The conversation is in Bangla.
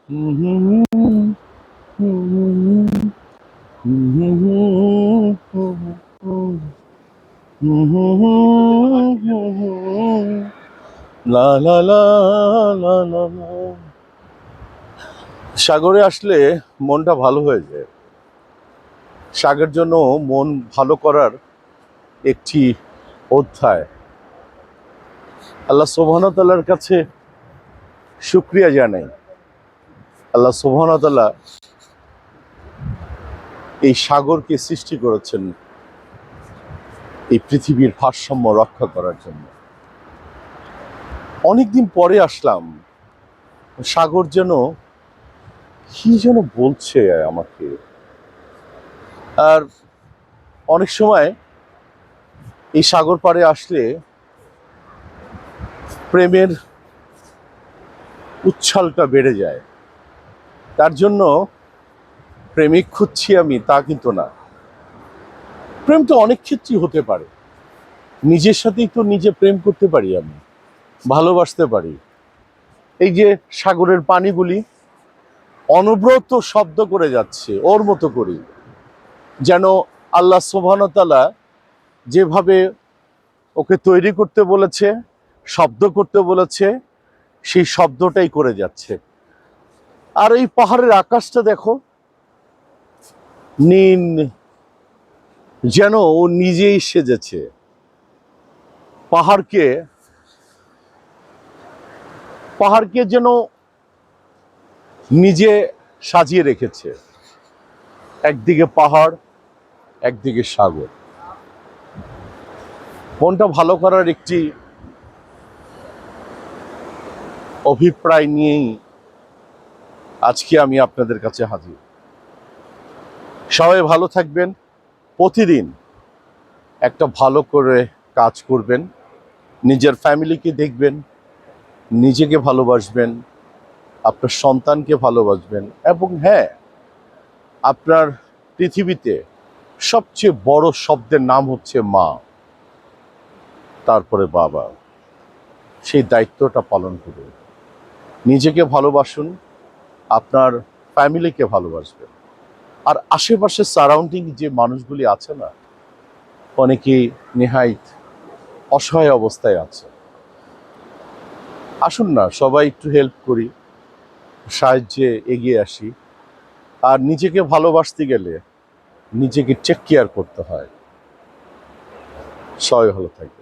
লা লা লা লা লা লা। সাগরে আসলে মনটা ভালো হয়ে যায়। সাগরের জন্য মন ভালো করার একটি অধ্যায়। আল্লাহ সুবহানাহু ওয়া তাআলার কাছে শুকরিয়া জানাই। আল্লাহ সুবহানাহু ওয়া তাআলা এই সাগরকে সৃষ্টি করেছেন এই পৃথিবীর ভারসাম্য রক্ষা করার জন্য। অনেকদিন পরে আসলাম, সাগর যেন কি যেন বলছে আমাকে। আর অনেক সময় এই সাগর পাড়ে আসলে প্রেমের উচ্ছ্বালটা বেড়ে যায়। তার জন্য প্রেমিক খুঁজছি আমি তা কিন্তু না। প্রেম তো অনেক ক্ষেত্রেই হতে পারে। নিজের সাথেই তো নিজে প্রেম করতে পারি, আমি ভালোবাসতে পারি। এই যে সাগরের পানিগুলি অনবরত শব্দ করে যাচ্ছে ওর মতো করি, যেন আল্লাহ সুবহানাহু ওয়া তাআলা যেভাবে ওকে তৈরি করতে বলেছে, শব্দ করতে বলেছে, সেই শব্দটাই করে যাচ্ছে। আর এই পাহাড়ের আকাশটা দেখো, নীল, যেন ও নিজেই সেজেছে। পাহাড়কে পাহাড়কে যেন নিজে সাজিয়ে রেখেছে। একদিকে পাহাড়, একদিকে সাগর। মনটা ভালো করার একটি অভিপ্রায় নিয়েই আজকে আমি আপনাদের কাছে হাজির। সবাই ভালো থাকবেন। প্রতিদিন একটা ভালো করে কাজ করবেন, নিজের ফ্যামিলিকে দেখবেন, নিজেকে ভালোবাসবেন, আপনার সন্তানকে ভালোবাসবেন, এবং হ্যাঁ, আপনার পৃথিবীতে সবচেয়ে বড় শব্দের নাম হচ্ছে মা, তারপরে বাবা। সেই দায়িত্বটা পালন করুন। নিজেকে ভালোবাসুন, আপনার ফ্যামিলিকে ভালোবাসবেন। আর আশেপাশে সারাউন্ডিং যে মানুষগুলি আছে না, অনেকেই নেহায়েত অসহায় অবস্থায় আছে। আসুন না, সবাই একটু হেল্প করি, সাহায্যে এগিয়ে আসি। আর নিজেকে ভালোবাসতে গেলে নিজেকে টেক কেয়ার করতে হয়। সবাই ভালো থাকবে।